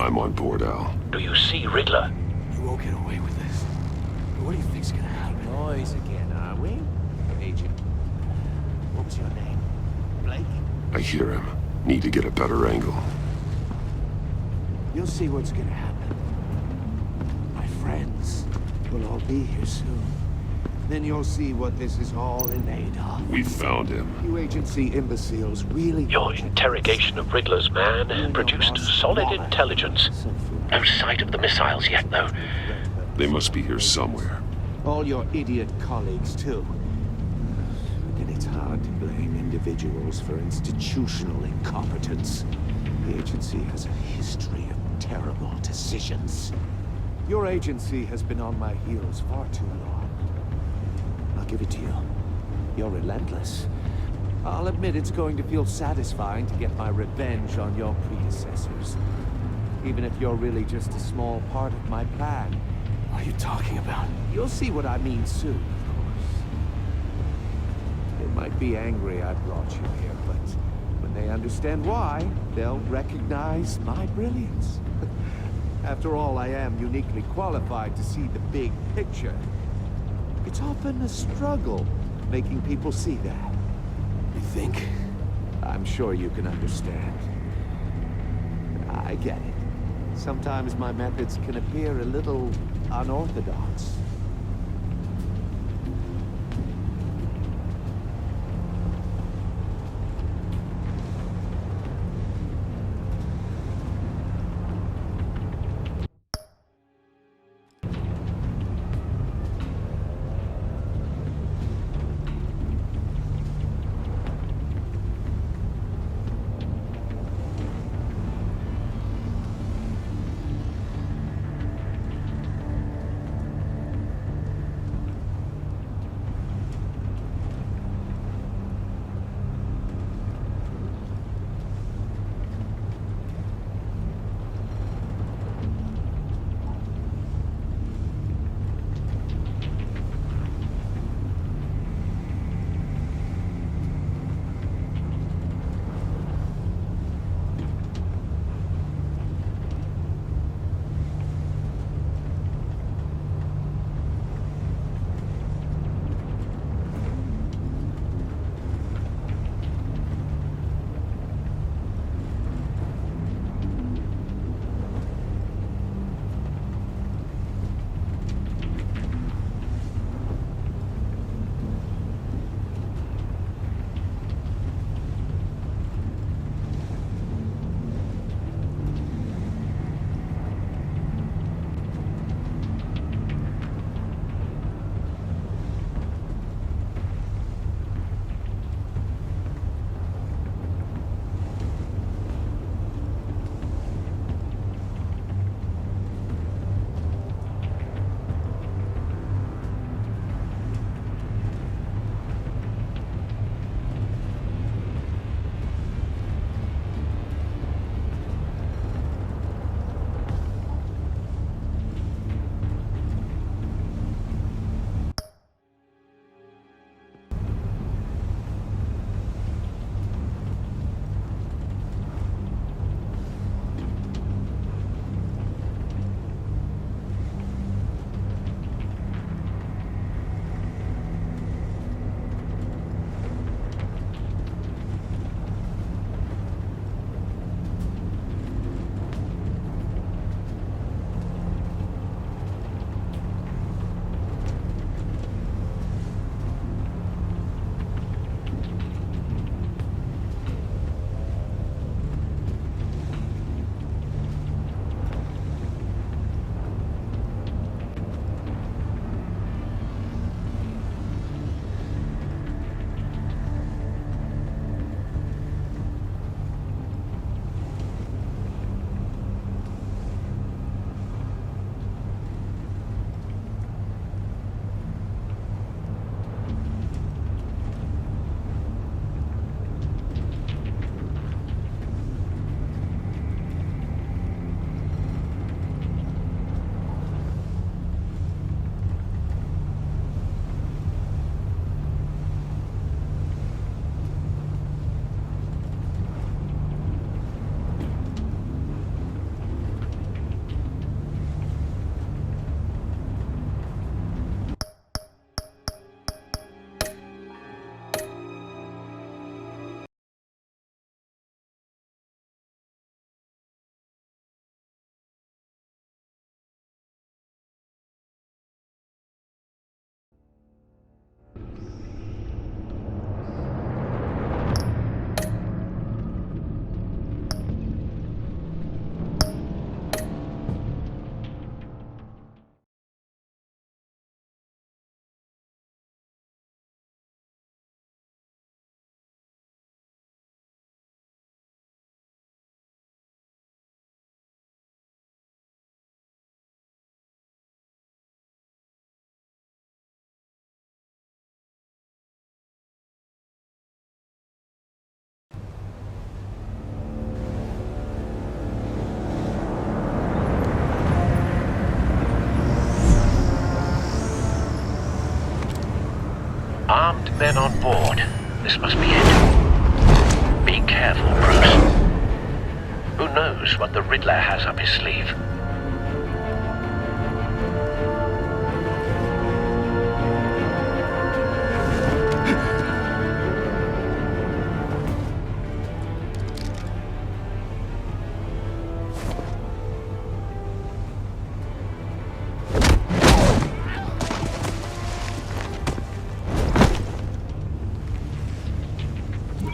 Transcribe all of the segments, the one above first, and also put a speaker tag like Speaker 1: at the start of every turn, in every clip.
Speaker 1: I'm on board, Al.
Speaker 2: Do you see Riddler?
Speaker 3: You won't get away with this. What do you think's gonna happen?
Speaker 4: Noise again, are we? Agent. What was your name? Blake?
Speaker 1: I hear him. Need to get a better angle.
Speaker 3: You'll see what's gonna happen. My friends will all be here soon. Then you'll see what this is all in aid of.
Speaker 1: We found him.
Speaker 3: You agency imbeciles really...
Speaker 2: Your interrogation of Riddler's man produced solid intelligence. No sight of the missiles yet, though.
Speaker 1: They must be here somewhere.
Speaker 3: All your idiot colleagues, too. And it's hard to blame individuals for institutional incompetence. The agency has a history of terrible decisions. Your agency has been on my heels far too long. I'll give it to you. You're relentless. I'll admit it's going to feel satisfying to get my revenge on your predecessors. Even if you're really just a small part of my plan.
Speaker 4: What are you talking about?
Speaker 3: You'll see what I mean soon, of course. They might be angry I brought you here, but when they understand why, they'll recognize my brilliance. After all, I am uniquely qualified to see the big picture. It's often a struggle making people see that.
Speaker 4: You think?
Speaker 3: I'm sure you can understand. I get it. Sometimes my methods can appear a little unorthodox.
Speaker 2: men on board. This must be it. Be careful, Bruce. Who knows what the Riddler has up his sleeve?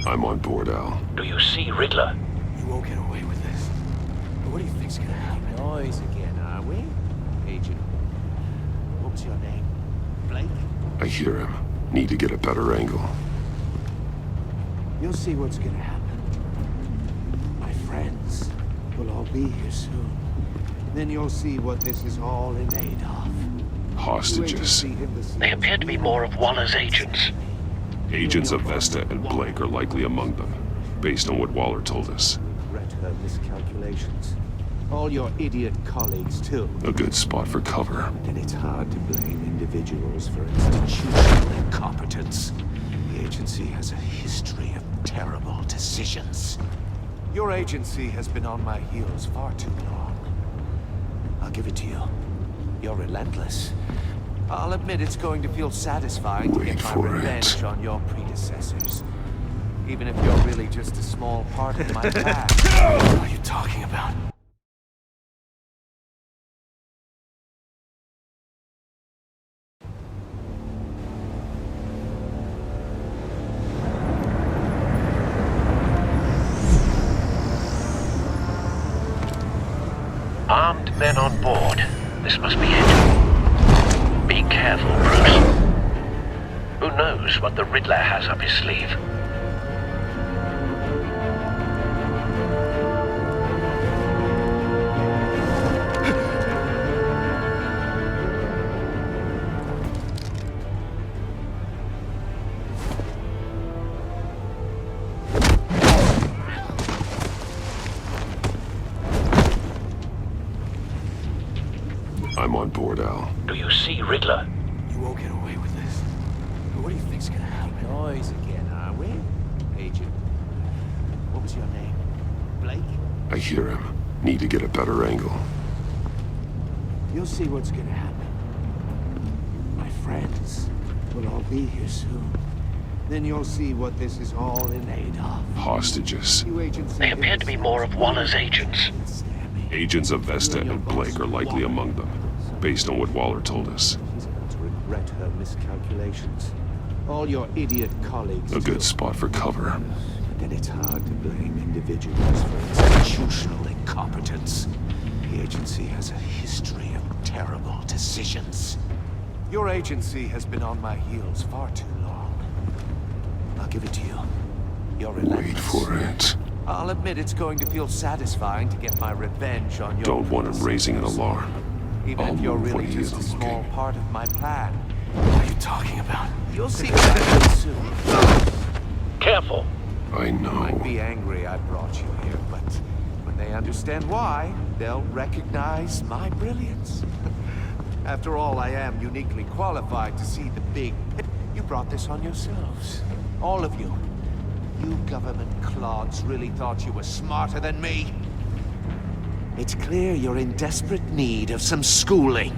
Speaker 1: I'm on board, Al.
Speaker 2: Do you see Riddler?
Speaker 4: You won't get away with this. But what do you think's gonna happen? Noise again, are we? Agent. What was your name? Blake?
Speaker 1: I hear him. Need to get a better angle.
Speaker 3: You'll see what's gonna happen. My friends will all be here soon. Then you'll see what this is all in aid of.
Speaker 1: Hostages.
Speaker 2: They appear to be more of Waller's agents.
Speaker 1: Agents of Vesta and Blake are likely among them, based on what Waller told us.
Speaker 3: Regret her miscalculations. All your idiot colleagues, too.
Speaker 1: A good spot for cover.
Speaker 3: And it's hard to blame individuals for institutional incompetence. The agency has a history of terrible decisions. Your agency has been on my heels far too long. I'll give it to you. You're relentless. I'll admit it's going to feel satisfying to
Speaker 1: Wait
Speaker 3: get my
Speaker 1: for
Speaker 3: revenge
Speaker 1: it.
Speaker 3: on your predecessors. Even if you're really just a small part of my plan. What are you talking about?
Speaker 2: Armed men on board. This must be it. Be careful, Bruce. Who knows what the Riddler has up his sleeve?
Speaker 1: I'm on board, Al.
Speaker 2: Do you see Riddler?
Speaker 4: You won't get away with this. But what do you think's gonna happen? Noise again, are we? Agent. What was your name? Blake?
Speaker 1: I hear him. Need to get a better angle.
Speaker 3: You'll see what's gonna happen. My friends will all be here soon. Then you'll see what this is all in aid of.
Speaker 1: Hostages.
Speaker 3: You agency
Speaker 2: They appear to be more of Waller's agents.
Speaker 1: Agents of Vesta and Blake are likely among them, based on what Waller told us.
Speaker 3: She's about to regret her miscalculations. All your idiot colleagues.
Speaker 1: A good
Speaker 3: too.
Speaker 1: spot for cover.
Speaker 3: And it's hard to blame individuals for institutional incompetence. The agency has a history of terrible decisions. Your agency has been on my heels far too long. I'll give it to you. You're relentless.
Speaker 1: Wait for it.
Speaker 3: I'll admit it's going to feel satisfying to get my revenge on your
Speaker 1: Don't want him raising an
Speaker 3: predecessors.
Speaker 1: alarm.
Speaker 3: Even
Speaker 1: I'll
Speaker 3: if you're
Speaker 1: move
Speaker 3: really
Speaker 1: when he
Speaker 3: just a
Speaker 1: is
Speaker 3: small
Speaker 1: looking.
Speaker 3: part of my plan. What are you talking about? You'll see what happens soon.
Speaker 2: Careful.
Speaker 1: I
Speaker 3: Might be
Speaker 1: know.
Speaker 3: angry I brought you here, but when they understand why, they'll recognize my brilliance. After all, I am uniquely qualified to see the big picture. You brought this on yourselves. All of you. You government clods really thought you were smarter than me. It's clear you're in desperate need of some schooling.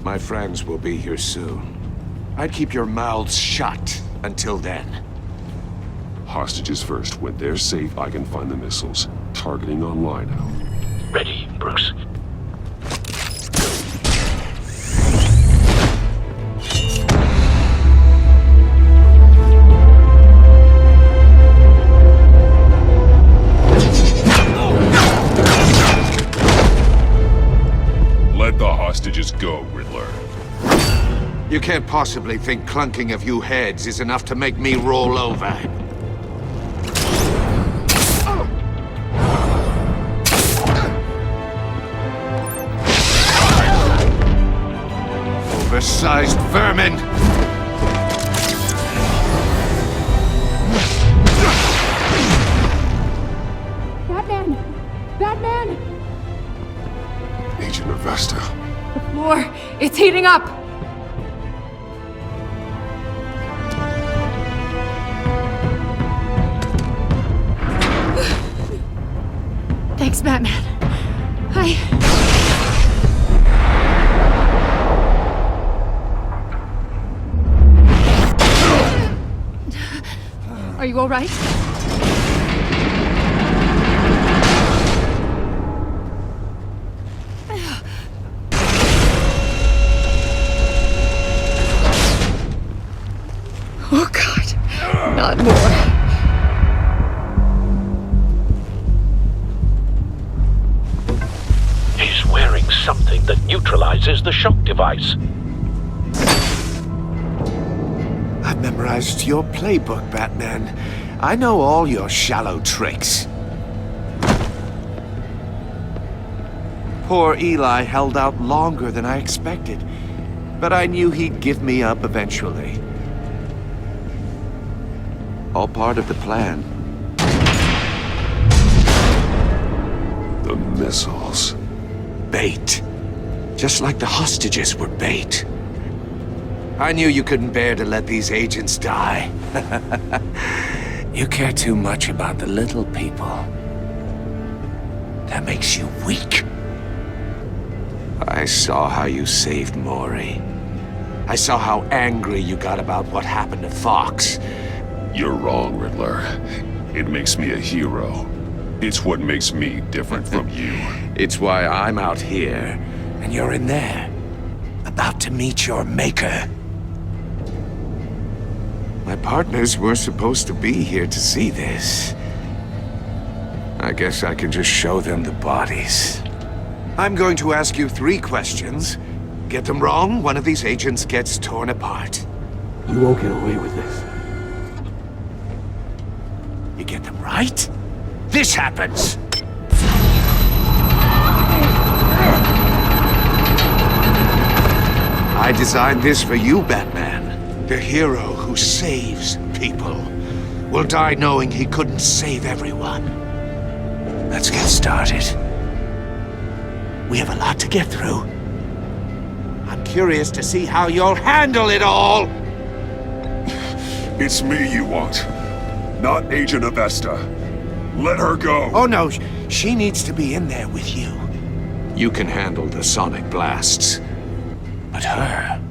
Speaker 3: My friends will be here soon. I'd keep your mouths shut until then.
Speaker 1: Hostages first. When they're safe, I can find the missiles. Targeting online, Al.
Speaker 2: Ready, Bruce.
Speaker 1: Let the hostages go, Riddler.
Speaker 3: You can't possibly think clunking a few heads is enough to make me roll over. Oversized vermin!
Speaker 5: Batman! Batman!
Speaker 1: Agent Avesta.
Speaker 5: War, it's heating up! Thanks, Batman. Are you all right? Oh, God. Not more.
Speaker 2: He's wearing something that neutralizes the shock device.
Speaker 3: I've memorized your playbook, Batman. I know all your shallow tricks. Poor Eli held out longer than I expected, but I knew he'd give me up eventually. All part of the plan.
Speaker 1: The missiles.
Speaker 3: Bait. Just like the hostages were bait. I knew you couldn't bear to let these agents die. You care too much about the little people. That makes you weak. I saw how you saved Maury. I saw how angry you got about what happened to Fox.
Speaker 1: You're wrong, Riddler. It makes me a hero. It's what makes me different from you.
Speaker 3: It's why I'm out here, and you're in there. About to meet your maker. My partners were supposed to be here to see this. I guess I can just show them the bodies. I'm going to ask you 3 questions. Get them wrong, one of these agents gets torn apart.
Speaker 4: You won't get away with this.
Speaker 3: You get them right, this happens! I designed this for you, Batman. The hero who saves people will die knowing he couldn't save everyone. Let's get started. We have a lot to get through. I'm curious to see how you'll handle it all!
Speaker 1: It's me you want, not Agent Avesta. Let her go!
Speaker 3: Oh no, she needs to be in there with you. You can handle the sonic blasts. But her...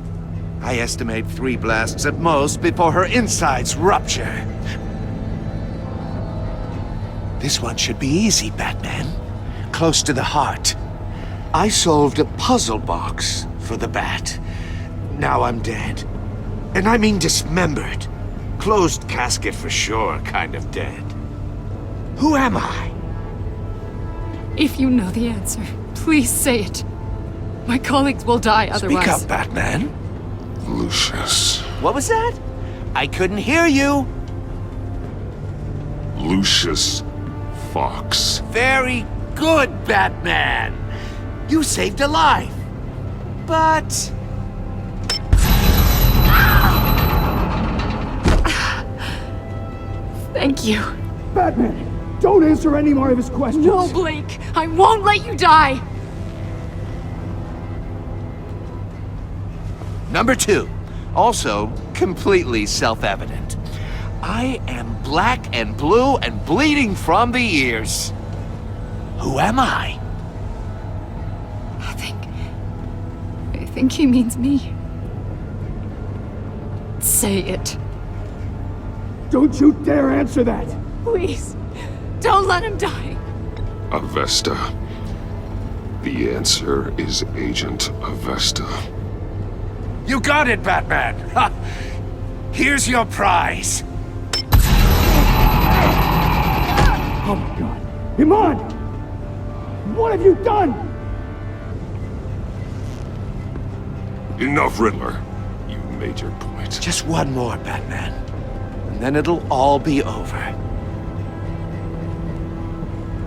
Speaker 3: I estimate 3 blasts at most before her insides rupture. This one should be easy, Batman. Close to the heart. I solved a puzzle box for the Bat. Now I'm dead. And I mean dismembered. Closed casket for sure, kind of dead. Who am I?
Speaker 5: If you know the answer, please say it. My colleagues will die otherwise.
Speaker 3: Speak up, Batman.
Speaker 1: Lucius.
Speaker 3: What was that? I couldn't hear you.
Speaker 1: Lucius Fox.
Speaker 3: Very good, Batman. You saved a life. But...
Speaker 5: Thank you.
Speaker 4: Batman, don't answer any more of his questions.
Speaker 5: No, Blake! I won't let you die!
Speaker 3: Number 2, also completely self-evident. I am black and blue and bleeding from the ears. Who am I?
Speaker 5: I think he means me. Say it.
Speaker 4: Don't you dare answer that!
Speaker 5: Please, don't let him die.
Speaker 1: Avesta. The answer is Agent Avesta.
Speaker 3: You got it, Batman! Ha! Here's your prize.
Speaker 4: Oh my god. Iman! What have you done?
Speaker 1: Enough, Riddler. You made your point.
Speaker 3: Just one more, Batman. And then it'll all be over.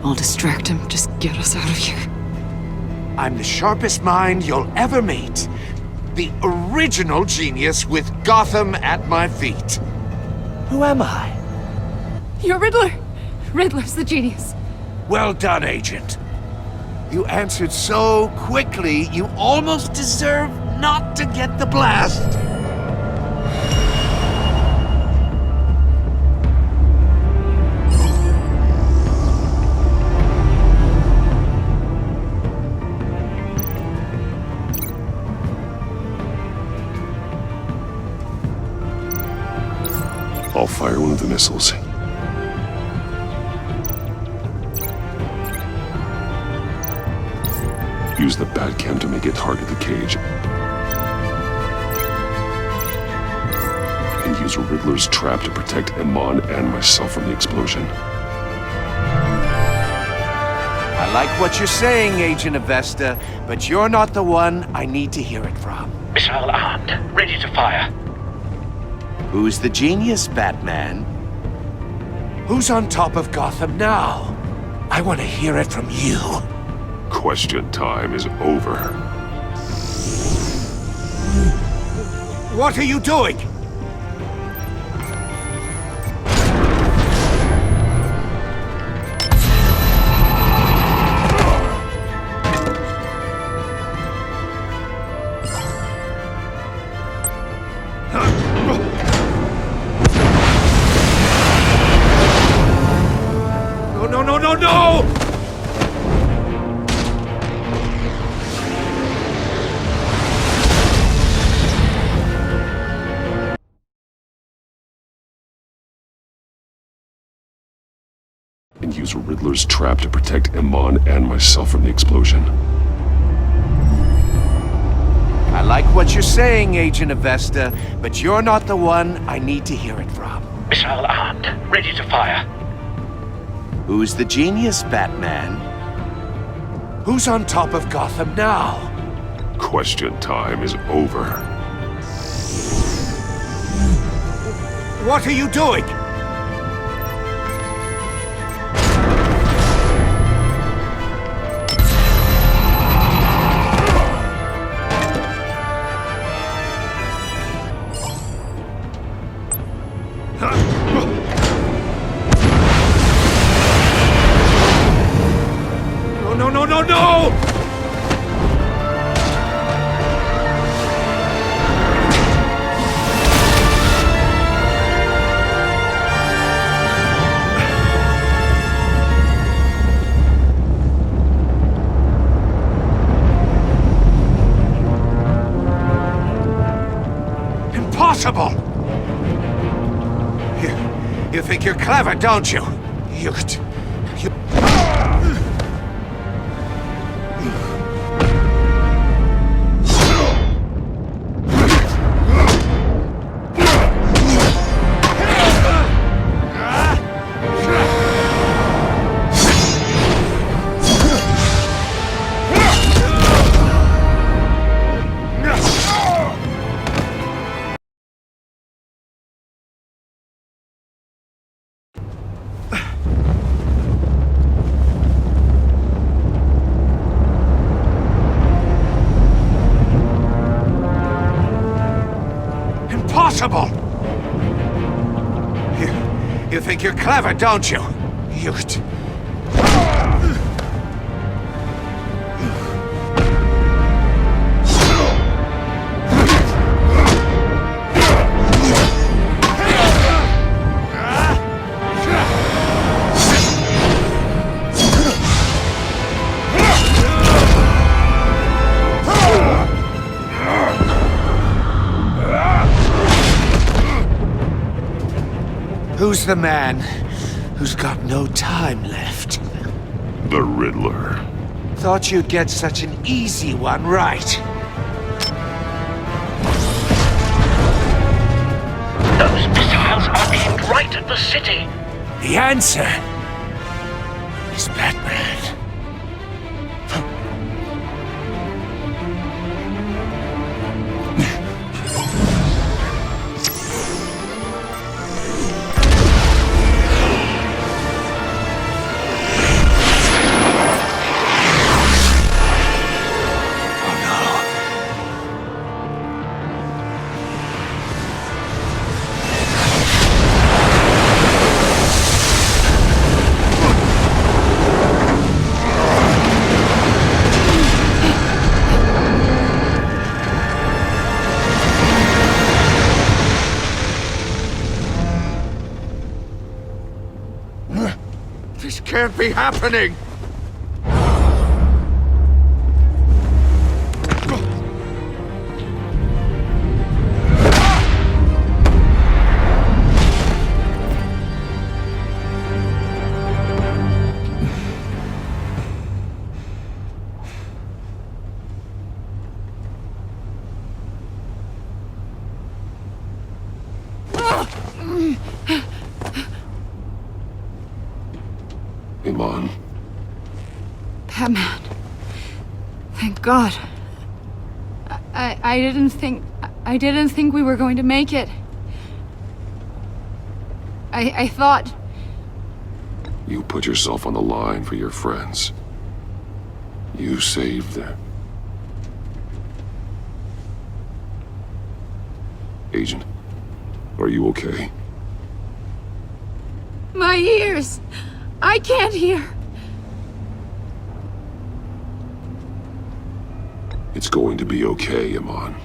Speaker 5: I'll distract him. Just get us out of here.
Speaker 3: I'm the sharpest mind you'll ever meet. The original genius with Gotham at my feet. Who am I?
Speaker 5: You're Riddler. Riddler's the genius.
Speaker 3: Well done, Agent. You answered so quickly, you almost deserve not to get the blast.
Speaker 1: I'll fire one of the missiles. Use the Batcam to make it target the cage. And use Riddler's trap to protect Iman and myself from the explosion.
Speaker 3: I like what you're saying, Agent Avesta, but you're not the one I need to hear it from.
Speaker 2: Missile armed, ready to fire.
Speaker 3: Who's the genius, Batman? Who's on top of Gotham now? I want to hear it from you.
Speaker 1: Question time is over.
Speaker 3: What are you doing? No!
Speaker 1: And use Riddler's trap to protect Iman and myself from the explosion.
Speaker 3: I like what you're saying, Agent Avesta, but you're not the one I need to hear it from.
Speaker 2: Missile armed, ready to fire.
Speaker 3: Who's the genius, Batman? Who's on top of Gotham now?
Speaker 1: Question time is over.
Speaker 3: What are you doing? No! Impossible! You think you're clever, don't you? You... Impossible! You think you're clever, don't you? You... Who's the man who's got no time left?
Speaker 1: The Riddler.
Speaker 3: Thought you'd get such an easy one right.
Speaker 2: Those missiles are aimed right at the city.
Speaker 3: The answer is Batman. can't be happening!
Speaker 1: Iman.
Speaker 5: Batman. Thank God. I didn't think we were going to make it. I thought...
Speaker 1: You put yourself on the line for your friends. You saved them. Agent, are you okay?
Speaker 5: My ears! I can't hear!
Speaker 1: It's going to be okay, Iman.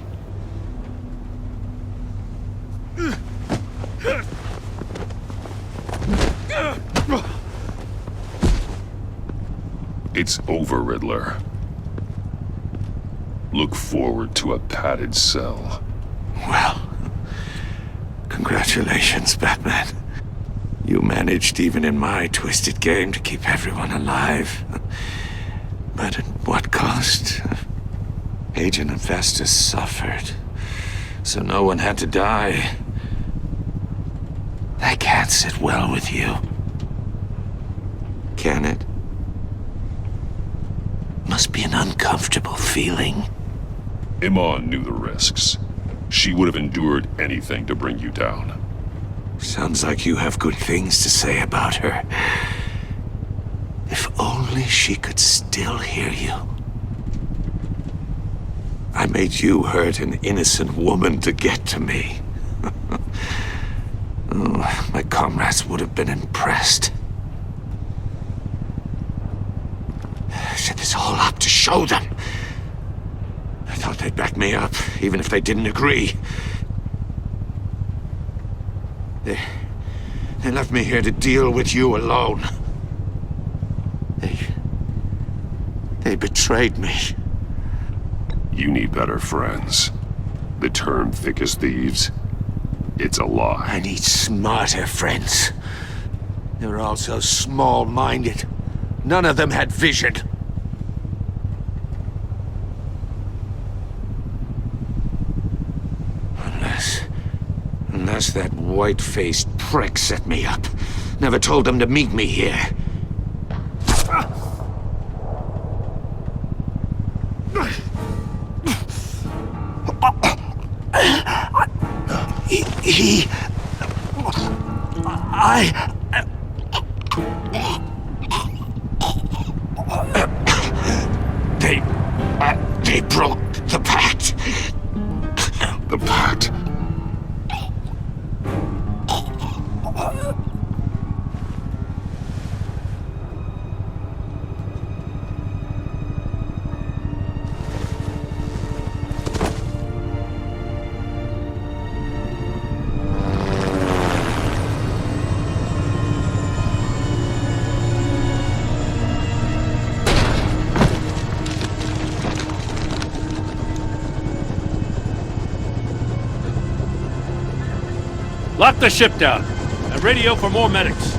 Speaker 1: It's over, Riddler. Look forward to a padded cell.
Speaker 3: Well, congratulations, Batman. You managed, even in my twisted game, to keep everyone alive. But at what cost? Agent Infestus suffered, so no one had to die. That can't sit well with you. Can it? Must be an uncomfortable feeling.
Speaker 1: Iman knew the risks. She would have endured anything to bring you down.
Speaker 3: Sounds like you have good things to say about her. If only she could still hear you. I made you hurt an innocent woman to get to me. Oh, my comrades would have been impressed. I set this all up to show them. I thought they'd back me up, even if they didn't agree. They left me here to deal with you alone. They betrayed me.
Speaker 1: You need better friends. The term thick as thieves, it's a lie.
Speaker 3: I need smarter friends. They were all so small-minded. None of them had vision. Unless that white-faced prick set me up. Never told them to meet me here. They broke the pact.
Speaker 1: The pact?
Speaker 6: Lock the ship down and radio for more medics.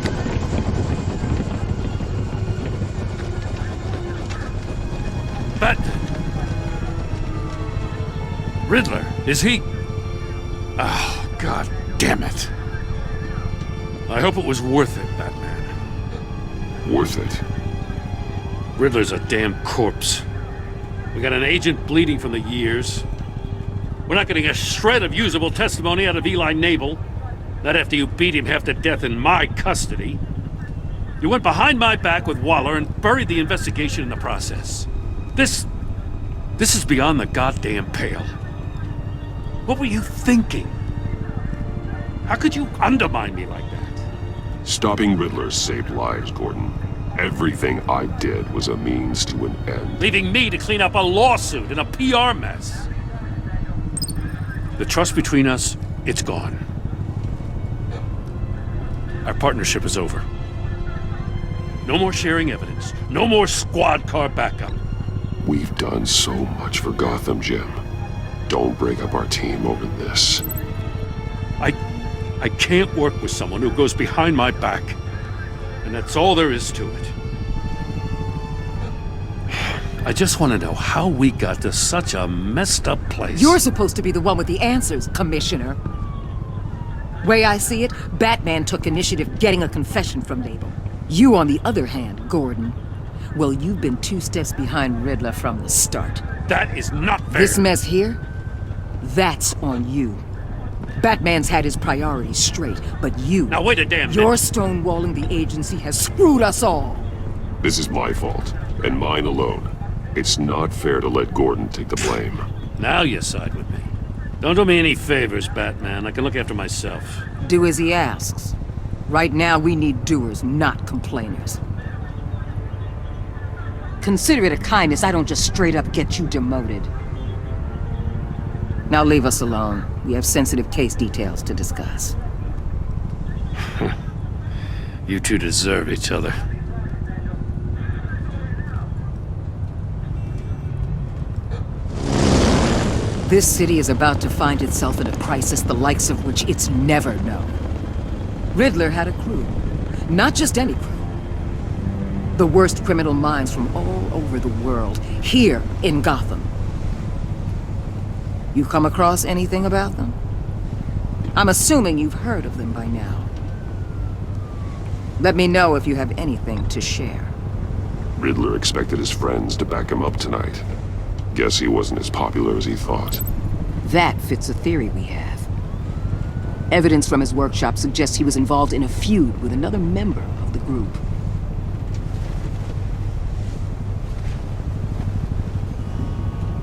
Speaker 6: But... Riddler, is he... Oh, God damn it. I hope it was worth it, Batman.
Speaker 1: Worth it.
Speaker 6: Riddler's a damn corpse. We got an agent bleeding from the years. We're not getting a shred of usable testimony out of Eli Nabel. Not after you beat him half to death in my custody. You went behind my back with Waller and buried the investigation in the process. This is beyond the goddamn pale. What were you thinking? How could you undermine me like that?
Speaker 1: Stopping Riddler saved lives, Gordon. Everything I did was a means to an end.
Speaker 6: Leaving me to clean up a lawsuit and a PR mess. The trust between us, it's gone. Our partnership is over. No more sharing evidence. No more squad car backup.
Speaker 1: We've done so much for Gotham, Jim. Don't break up our team over this.
Speaker 6: I can't work with someone who goes behind my back. And that's all there is to it. I just want to know how we got to such a messed up place.
Speaker 7: You're supposed to be the one with the answers, Commissioner. Way I see it, Batman took initiative getting a confession from Label. You, on the other hand, Gordon, well, you've been 2 steps behind Riddler from the start.
Speaker 6: That is not fair.
Speaker 7: This mess here, that's on you. Batman's had his priorities straight, but you...
Speaker 6: Now wait a damn minute.
Speaker 7: Your stonewalling the agency has screwed us all.
Speaker 1: This is my fault, and mine alone. It's not fair to let Gordon take the blame.
Speaker 6: Now you side with me. Don't do me any favors, Batman. I can look after myself.
Speaker 7: Do as he asks. Right now, we need doers, not complainers. Consider it a kindness I don't just straight up get you demoted. Now leave us alone. We have sensitive case details to discuss.
Speaker 6: You two deserve each other.
Speaker 7: This city is about to find itself in a crisis the likes of which it's never known. Riddler had a crew. Not just any crew. The worst criminal minds from all over the world, here in Gotham. You come across anything about them? I'm assuming you've heard of them by now. Let me know if you have anything to share.
Speaker 1: Riddler expected his friends to back him up tonight. Guess he wasn't as popular as he thought.
Speaker 7: That fits a theory we have. Evidence from his workshop suggests he was involved in a feud with another member of the group.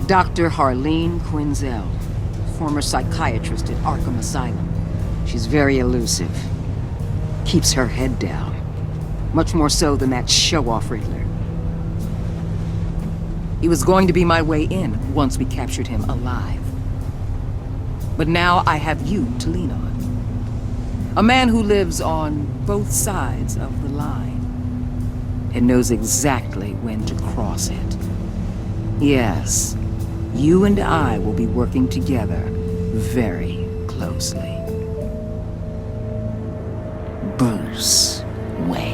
Speaker 7: Dr. Harleen Quinzel, former psychiatrist at Arkham Asylum. She's very elusive. Keeps her head down. Much more so than that show-off Riddler. He was going to be my way in once we captured him alive. But now I have you to lean on. A man who lives on both sides of the line and knows exactly when to cross it. Yes, you and I will be working together very closely. Bruce Wayne.